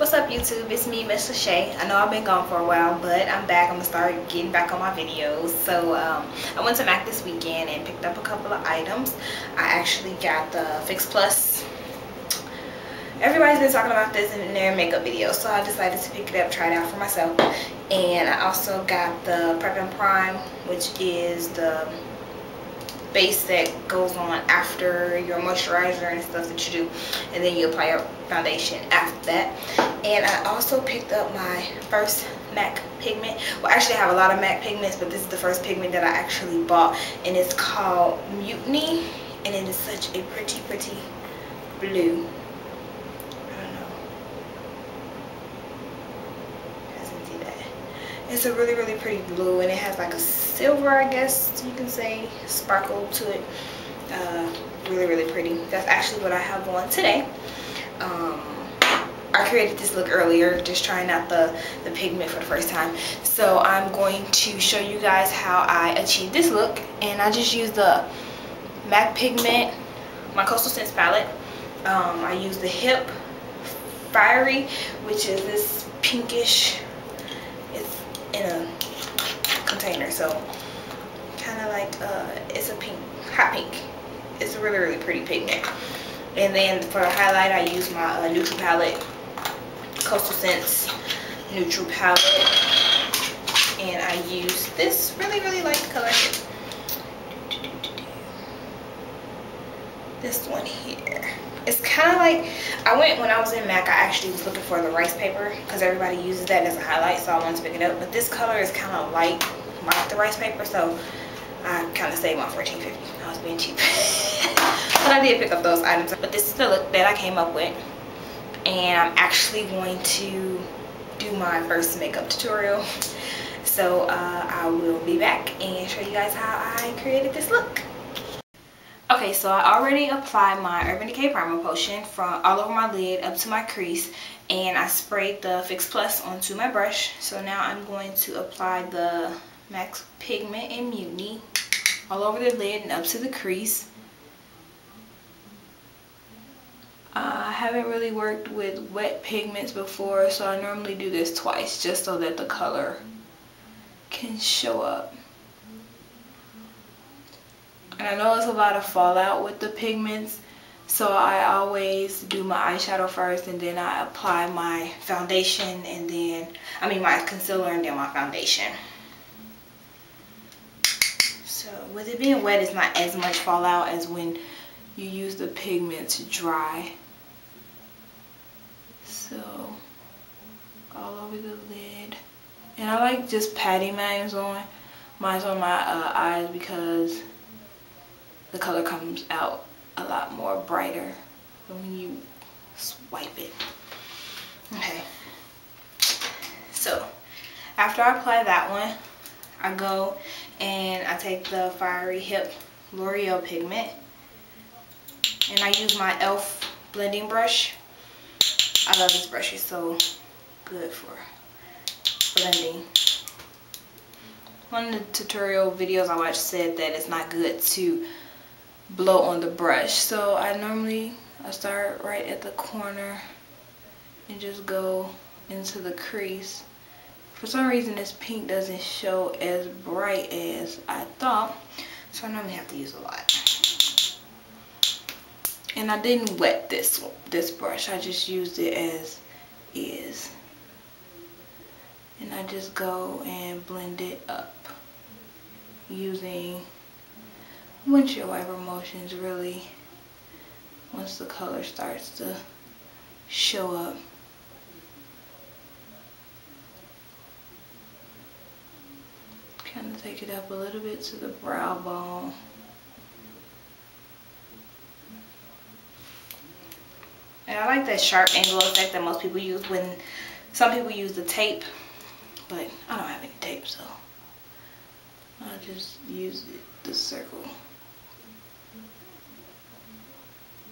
What's up YouTube? It's me, Miss Lachey. I know I've been gone for a while, but I'm back. I'm gonna start getting back on my videos. So I went to MAC this weekend and picked up a couple of items. I actually got the Fix Plus. Everybody's been talking about this in their makeup videos, so I decided to pick it up, try it out for myself. And I also got the Prep and Prime, which is the base that goes on after your moisturizer and stuff that you do, and then you apply your foundation after that. And I also picked up my first MAC pigment. Well, actually I have a lot of MAC pigments, but this is the first pigment that I actually bought, and it's called Mutiny, and it is such a pretty blue. It's a really pretty blue, and it has like a silver, I guess you can say, sparkle to it. Really pretty. That's actually what I have on today. I created this look earlier, just trying out the pigment for the first time. So I'm going to show you guys how I achieved this look. And I just used the MAC Pigment, my CostalScents palette. I used the HIP Fiery, which is this pinkish, it's in a container, so kind of like it's a pink, hot pink. It's a really pretty pigment. And then for the highlight, I use my neutral palette, CostalScents neutral palette, and I use this really light color here. This one here. It's kind of like, when I was in MAC, I actually was looking for the rice paper because everybody uses that as a highlight, so I wanted to pick it up. But this color is kind of light like the rice paper, so I kind of saved my $14.50. I was being cheap. But I did pick up those items. But this is the look that I came up with. And I'm actually going to do my first makeup tutorial. So I will be back and show you guys how I created this look. Okay, so I already applied my Urban Decay Primer Potion from all over my lid up to my crease, and I sprayed the Fix Plus onto my brush. So now I'm going to apply the MAC Pigment in Mutiny all over the lid and up to the crease. I haven't really worked with wet pigments before, so I normally do this twice just so that the color can show up. And I know there's a lot of fallout with the pigments, so I always do my eyeshadow first, and then I apply my foundation, and then my concealer, and then my foundation. So with it being wet, it's not as much fallout as when you use the pigment to dry. So all over the lid, and I like just patting mine's on my eyes because the color comes out a lot more brighter than when you swipe it. Okay, so after I apply that one, I go and I take the Fiery HIP L'Oreal pigment, and I use my e.l.f. blending brush. I love this brush, it's so good for blending. One of the tutorial videos I watched said that it's not good to blow on the brush, so I start right at the corner and just go into the crease. For some reason this pink doesn't show as bright as I thought, so I normally have to use a lot. And I didn't wet this brush, I just used it as is, and I just go and blend it up using windshield wiper motions, really, once the color starts to show up. Kind of take it up a little bit to the brow bone. And I like that sharp angle effect that most people use when some people use the tape, but I don't have any tape, so I'll just use the circle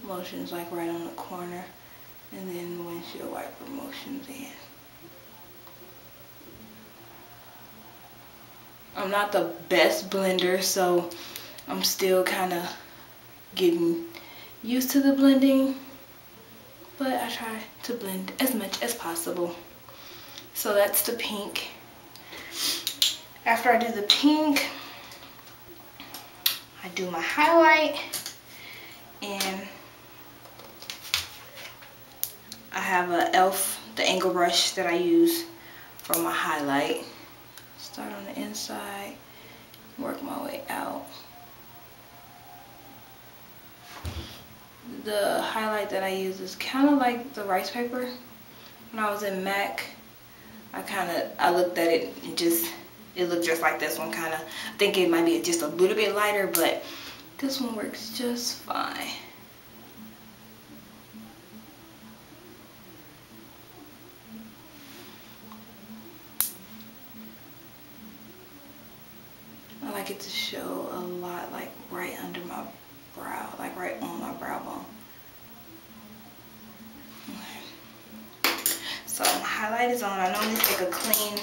motions like right on the corner, and then windshield wiper motions in. I'm not the best blender, so I'm still kind of getting used to the blending, but I try to blend as much as possible. So that's the pink. After I do the pink, I do my highlight, and I have a e.l.f. the angle brush that I use for my highlight. Start on the inside, work my way out. The highlight that I use is kind of like the rice paper. When I was in MAC, I looked at it and it looked just like this one kind of. I think it might be just a little bit lighter, but this one works just fine. I like it to show a lot, like right under my brow, like right on my brow bone. Okay. So my highlight is on. I normally take a clean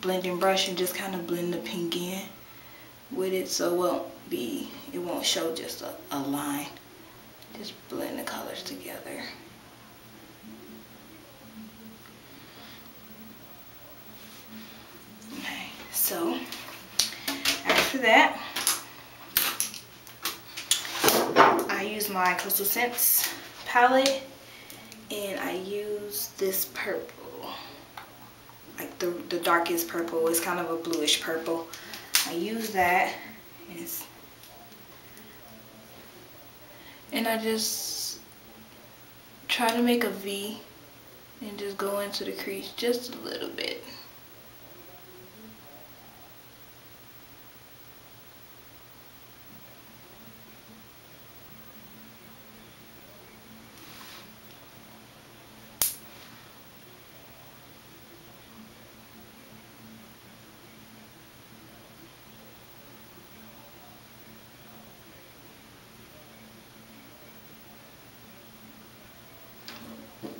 blending brush and just kind of blend the pink in with it, so it won't show just a line. Just blend the colors together. Okay, so after that, I use my CostalScents palette, and I use this purple, like the darkest purple. It's kind of a bluish purple. I use that, and I just try to make a V and just go into the crease just a little bit.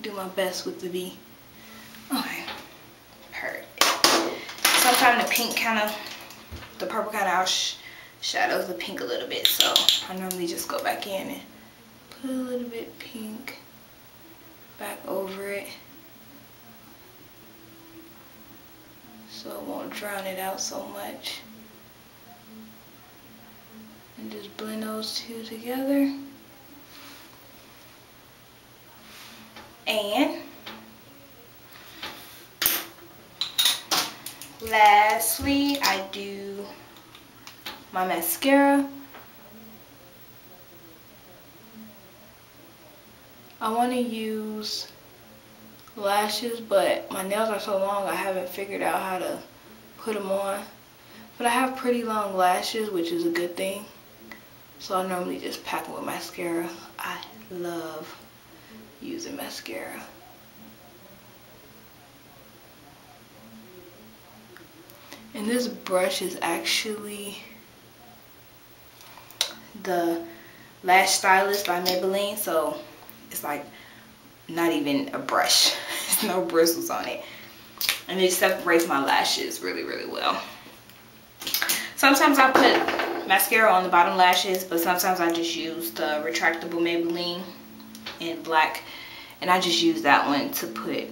Do my best with the V. Okay, perfect. Sometimes the pink the purple kind of outshadows the pink a little bit, so I normally just go back in and put a little bit pink back over it, so it won't drown it out so much. And just blend those two together. And lastly, I do my mascara. I want to use lashes, but my nails are so long I haven't figured out how to put them on. But I have pretty long lashes, which is a good thing. So I normally just pack them with mascara. I love using mascara. And this brush is actually the Lash Stylist by Maybelline, so it's like not even a brush. There's no bristles on it, and it separates my lashes really, really well. Sometimes I put mascara on the bottom lashes, but sometimes I just use the retractable Maybelline in black, and I just use that one to put.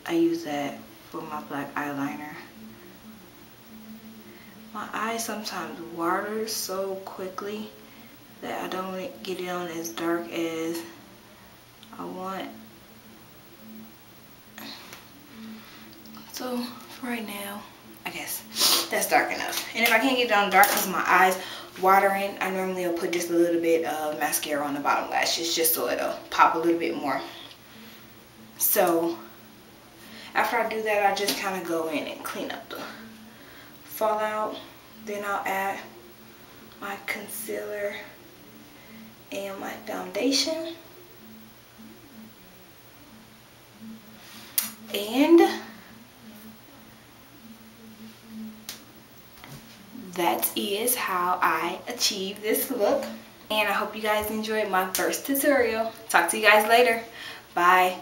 I use that for my black eyeliner. My eye sometimes waters so quickly that I don't get it on as dark as I want. So for right now, I guess that's dark enough. And if I can't get it on dark because my eyes watering, I normally will put just a little bit of mascara on the bottom lashes just so it'll pop a little bit more. So after I do that, I just kind of go in and clean up the fallout. Then I'll add my concealer and my foundation. And that is how I achieve this look. And I hope you guys enjoyed my first tutorial. Talk to you guys later. Bye.